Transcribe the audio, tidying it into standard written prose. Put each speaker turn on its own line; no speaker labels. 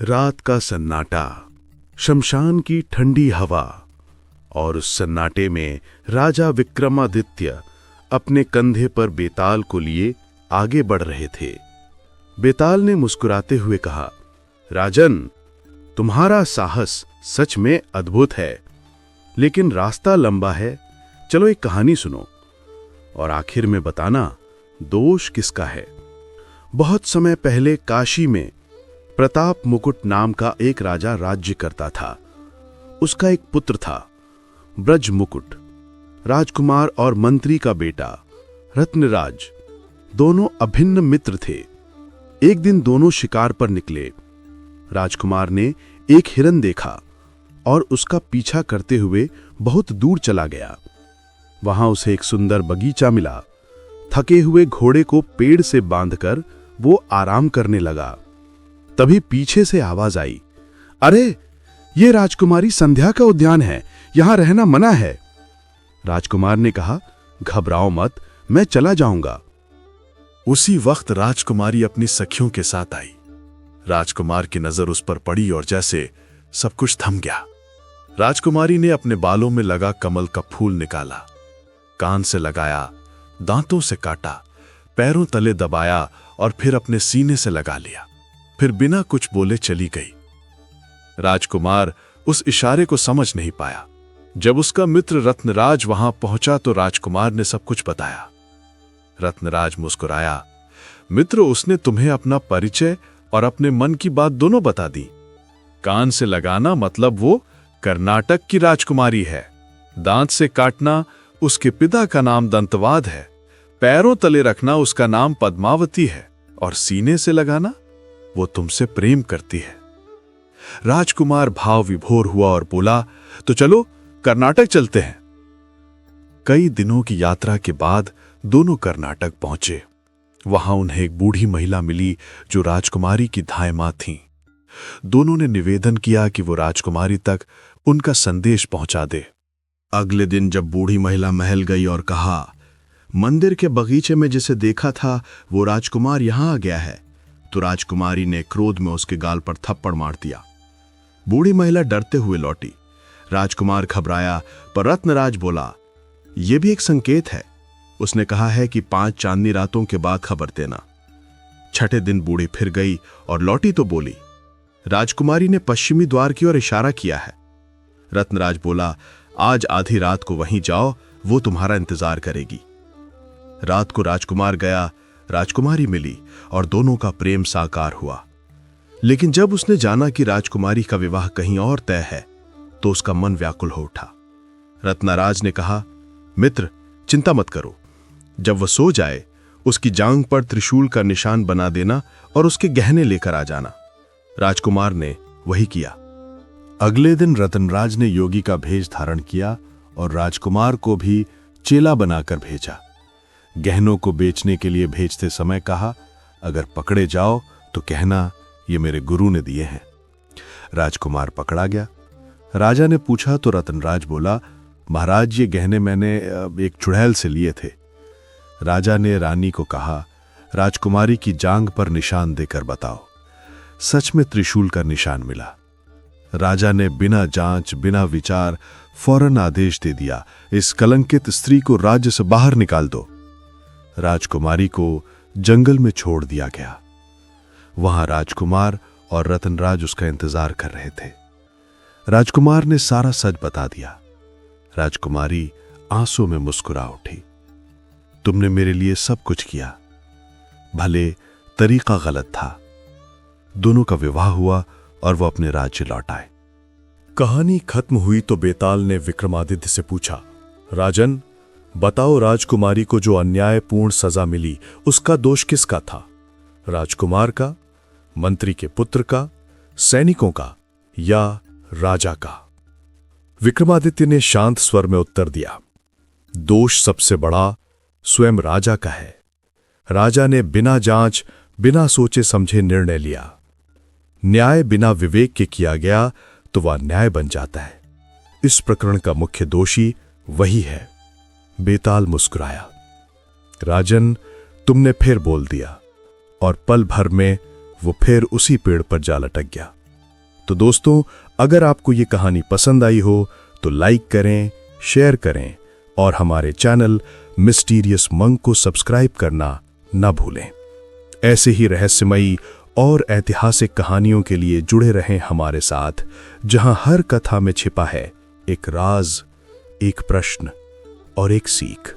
रात का सन्नाटा, शमशान की ठंडी हवा और उस सन्नाटे में राजा विक्रमादित्य अपने कंधे पर बेताल को लिए आगे बढ़ रहे थे। बेताल ने मुस्कुराते हुए कहा, राजन, तुम्हारा साहस सच में अद्भुत है, लेकिन रास्ता लंबा है। चलो एक कहानी सुनो और आखिर में बताना दोष किसका है। बहुत समय पहले काशी में प्रताप मुकुट नाम का एक राजा राज्य करता था। उसका एक पुत्र था, ब्रज मुकुट। राजकुमार और मंत्री का बेटा रत्नराज दोनों अभिन्न मित्र थे। एक दिन दोनों शिकार पर निकले। राजकुमार ने एक हिरन देखा और उसका पीछा करते हुए बहुत दूर चला गया। वहां उसे एक सुंदर बगीचा मिला। थके हुए घोड़े को पेड़ से बांधकर वो आराम करने लगा। तभी पीछे से आवाज आई, अरे, ये राजकुमारी संध्या का उद्यान है, यहां रहना मना है। राजकुमार ने कहा, घबराओ मत, मैं चला जाऊंगा।
उसी वक्त राजकुमारी अपनी सखियों के साथ आई। राजकुमार की नजर उस पर पड़ी और जैसे सब कुछ थम गया। राजकुमारी ने अपने बालों में लगा कमल का फूल निकाला, कान से लगाया, दांतों से काटा, पैरों तले दबाया और फिर अपने सीने से लगा लिया। फिर बिना कुछ बोले चली गई। राजकुमार उस इशारे को समझ नहीं पाया। जब उसका मित्र रत्नराज वहां पहुंचा तो राजकुमार ने सब कुछ बताया। रत्नराज मुस्कुराया, मित्र, उसने तुम्हें अपना परिचय और अपने मन की बात दोनों बता दी। कान से लगाना मतलब वो कर्नाटक की राजकुमारी है। दांत से काटना उसके पिता का नाम दंतवाद है। पैरों तले रखना उसका नाम पद्मावती है और सीने से लगाना वो तुमसे प्रेम करती है। राजकुमार भाव विभोर हुआ और बोला, तो चलो कर्नाटक चलते हैं। कई दिनों की यात्रा के बाद दोनों कर्नाटक पहुंचे। वहां उन्हें एक बूढ़ी महिला मिली जो राजकुमारी की धाय मां थी। दोनों ने निवेदन किया कि वो राजकुमारी तक उनका संदेश पहुंचा दे।
अगले दिन जब बूढ़ी महिला महल गई और कहा, मंदिर के बगीचे में जिसे देखा था वो राजकुमार यहां आ गया है, तो राजकुमारी ने क्रोध में उसके गाल पर थप्पड़ मार दिया। बूढ़ी महिला डरते हुए लौटी। राजकुमार घबराया, पर रत्नराज बोला, यह भी एक संकेत है। उसने कहा है कि 5 चांदनी रातों के बाद खबर देना। छठे दिन बूढ़ी फिर गई और लौटी तो बोली, राजकुमारी ने पश्चिमी द्वार की ओर इशारा किया है। रत्नराज बोला, आज आधी रात को वहीं जाओ, वो तुम्हारा इंतजार करेगी। रात को राजकुमार गया, राजकुमारी मिली और दोनों का प्रेम साकार हुआ। लेकिन जब उसने जाना कि राजकुमारी का विवाह कहीं और तय है, तो उसका मन व्याकुल हो उठा। रत्नराज ने कहा, मित्र, चिंता मत करो। जब वह सो जाए, उसकी जांघ पर त्रिशूल का निशान बना देना और उसके गहने लेकर आ जाना। राजकुमार ने वही किया। अगले दिन रत्नराज ने योगी का भेष धारण किया और राजकुमार को भी चेला बनाकर भेजा। गहनों को बेचने के लिए भेजते समय कहा, अगर पकड़े जाओ तो कहना ये मेरे गुरु ने दिए हैं। राजकुमार पकड़ा गया। राजा ने पूछा तो रत्नराज बोला, महाराज, ये गहने मैंने एक चुड़ैल से लिए थे। राजा ने रानी को कहा, राजकुमारी की जांघ पर निशान देकर बताओ। सच में त्रिशूल का निशान मिला। राजा ने बिना जांच बिना विचार फौरन आदेश दे दिया, इस कलंकित स्त्री को राज्य से बाहर निकाल दो। राजकुमारी को जंगल में छोड़ दिया गया। वहां राजकुमार और रत्नराज उसका इंतजार कर रहे थे। राजकुमार ने सारा सच बता दिया। राजकुमारी आंसू में मुस्कुरा उठी, तुमने मेरे लिए सब कुछ किया, भले तरीका गलत था। दोनों का विवाह हुआ और वो अपने राज्य लौट आए।
कहानी खत्म हुई तो बेताल ने विक्रमादित्य से पूछा, राजन, बताओ, राजकुमारी को जो अन्यायपूर्ण सजा मिली उसका दोष किसका था? राजकुमार का, मंत्री के पुत्र का, सैनिकों का या राजा का? विक्रमादित्य ने शांत स्वर में उत्तर दिया, दोष सबसे बड़ा स्वयं राजा का है। राजा ने बिना जांच बिना सोचे समझे निर्णय लिया। न्याय बिना विवेक के किया गया तो वह न्याय बन जाता है। इस प्रकरण का मुख्य दोषी वही है। बेताल मुस्कुराया, राजन, तुमने फिर बोल दिया। और पल भर में वो फिर उसी पेड़ पर जा लटक गया। तो दोस्तों, अगर आपको ये कहानी पसंद आई हो तो लाइक करें, शेयर करें और हमारे चैनल मिस्टीरियस मंक को सब्सक्राइब करना न भूलें। ऐसे ही रहस्यमयी और ऐतिहासिक कहानियों के लिए जुड़े रहें हमारे साथ, जहां हर कथा में छिपा है एक राज, एक प्रश्न और एक सीख।